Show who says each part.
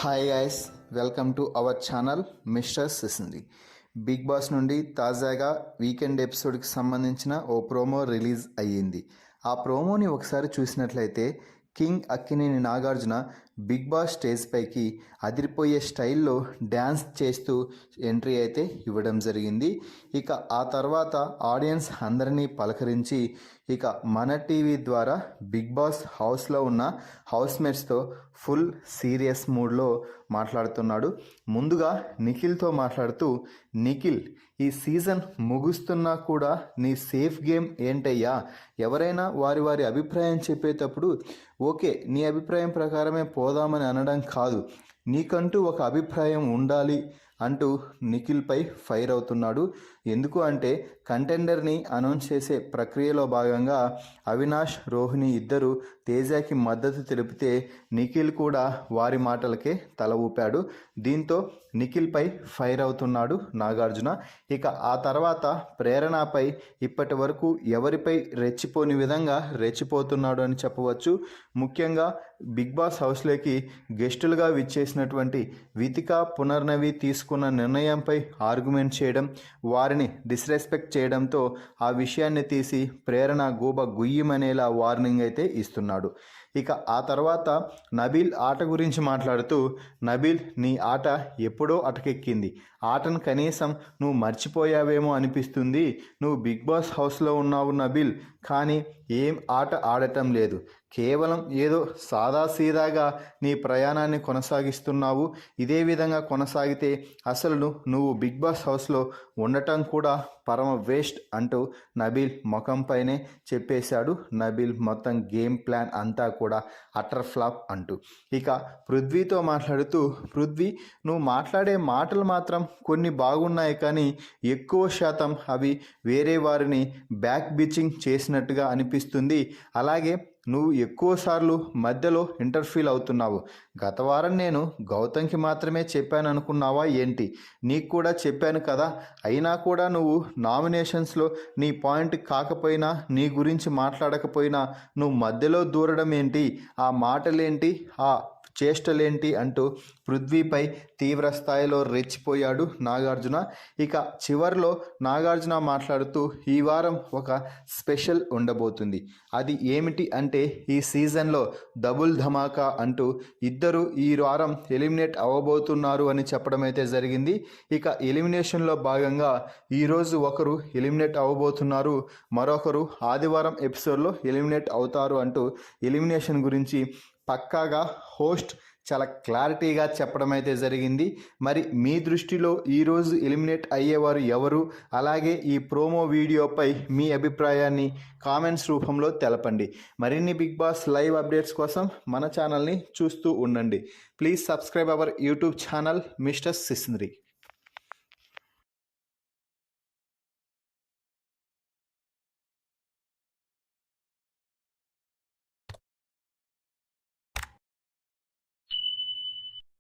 Speaker 1: Hi guys, welcome to our channel mister సిసింది. Bigg Boss నుండి తాజాగా వీకెండ్ ఎపిసోడ్కి సంబంధించిన ఓ ప్రోమో రిలీజ్ అయ్యింది. ఆ ప్రోమోని ఒకసారి చూసినట్లయితే king Akkineni Nagarjuna Bigg Boss stage పైకి అదిరిపోయే స్టైల్లో డ్యాన్స్ చేస్తూ ఎంట్రీ అయితే ఇవ్వడం జరిగింది. ఇక ఆ తర్వాత ఆడియన్స్ అందరినీ పలకరించి ఇక మన టీవీ ద్వారా బిగ్ బాస్ హౌస్లో ఉన్న హౌస్మేట్స్తో ఫుల్ సీరియస్ మూడ్లో మాట్లాడుతున్నాడు. ముందుగా నిఖిల్తో మాట్లాడుతూ, నిఖిల్, ఈ సీజన్ ముగుస్తున్నా కూడా నీ సేఫ్ గేమ్ ఏంటయ్యా? ఎవరైనా వారి వారి అభిప్రాయం చెప్పేటప్పుడు ఓకే, నీ అభిప్రాయం ప్రకారమే పోదామని అనడం కాదు, నీకంటూ ఒక అభిప్రాయం ఉండాలి అంటూ నిఖిల్పై ఫైర్ అవుతున్నాడు. ఎందుకు అంటే కంటెండర్ని అనౌన్స్ చేసే ప్రక్రియలో భాగంగా అవినాష్, రోహిణి ఇద్దరు తేజాకి మద్దతు తెలిపితే నిఖిల్ కూడా వారి మాటలకే తల ఊపాడు. దీంతో నిఖిల్పై ఫైర్ అవుతున్నాడు నాగార్జున. ఇక ఆ తర్వాత ప్రేరణపై ఇప్పటి వరకు ఎవరిపై రెచ్చిపోని విధంగా రెచ్చిపోతున్నాడు అని చెప్పవచ్చు. ముఖ్యంగా బిగ్ బాస్ హౌస్లోకి గెస్టులుగా విచ్చేసినటువంటి వితిక, పునర్నవి తీసుకున్న నిర్ణయంపై ఆర్గ్యుమెంట్ చేయడం, వారిని డిస్రెస్పెక్ట్ చేయడంతో ఆ విషయాన్ని తీసి ప్రేరణ గూబ గుయ్యమనేలా వార్నింగ్ అయితే ఇస్తున్నాడు. ఇక ఆ తర్వాత నబీల్ ఆట గురించి మాట్లాడుతూ, నబీల్, నీ ఆట ఎప్పుడో అటకెక్కింది. ఆటను కనీసం నువ్వు మర్చిపోయావేమో అనిపిస్తుంది. నువ్వు బిగ్ బాస్ హౌస్లో ఉన్నావు నబీల్, కానీ ఏం ఆట ఆడటం లేదు. కేవలం ఏదో సాదాసీదాగా నీ ప్రయాణాన్ని కొనసాగిస్తున్నావు. ఇదే విధంగా కొనసాగితే అసలు నువ్వు బిగ్ బాస్ హౌస్లో ఉండటం కూడా పరమ వేస్ట్ అంటూ నబీల్ ముఖంపైనే చెప్పేశాడు. నబీల్ మొత్తం గేమ్ ప్లాన్ అంతా కూడా అటర్ ఫ్లాప్ అంటూ. ఇక పృథ్వీతో మాట్లాడుతూ, పృథ్వీ, నువ్వు మాట్లాడే మాటలు మాత్రం కొన్ని బాగున్నాయి, కానీ ఎక్కువ శాతం అవి వేరే వారిని బ్యాక్ బిచింగ్ చేసినట్టుగా అనిపిస్తుంది. అలాగే నువ్వు ఎక్కువసార్లు మధ్యలో ఇంటర్ఫీల్ అవుతున్నావు. గత వారం నేను గౌతమ్కి మాత్రమే చెప్పాను అనుకున్నావా ఏంటి? నీకు కూడా చెప్పాను కదా. అయినా కూడా నువ్వు నామినేషన్స్లో నీ పాయింట్ కాకపోయినా, నీ గురించి మాట్లాడకపోయినా నువ్వు మధ్యలో దూరడం ఏంటి? ఆ మాటలేంటి? ఆ చేష్టలేంటి అంటూ పృథ్వీపై తీవ్ర స్థాయిలో రెచ్చిపోయాడు నాగార్జున. ఇక చివర్లో నాగార్జున మాట్లాడుతూ, ఈ వారం ఒక స్పెషల్ ఉండబోతుంది. అది ఏమిటి అంటే ఈ సీజన్లో డబుల్ ధమాకా అంటూ ఇద్దరు ఈ వారం ఎలిమినేట్ అవ్వబోతున్నారు అని చెప్పడం అయితే జరిగింది. ఇక ఎలిమినేషన్లో భాగంగా ఈరోజు ఒకరు ఎలిమినేట్ అవ్వబోతున్నారు, మరొకరు ఆదివారం ఎపిసోడ్లో ఎలిమినేట్ అవుతారు అంటూ ఎలిమినేషన్ గురించి పక్కాగా హోస్ట్ చాలా క్లారిటీగా చెప్పడం అయితే జరిగింది. మరి మీ దృష్టిలో ఈరోజు ఎలిమినేట్ అయ్యేవారు ఎవరు? అలాగే ఈ ప్రోమో వీడియోపై మీ అభిప్రాయాన్ని కామెంట్స్ రూపంలో తెలపండి. మరిన్ని బిగ్ బాస్ లైవ్ అప్డేట్స్ కోసం మన ఛానల్ని చూస్తూ ఉండండి. Please subscribe our YouTube channel mister సిసింద్రి.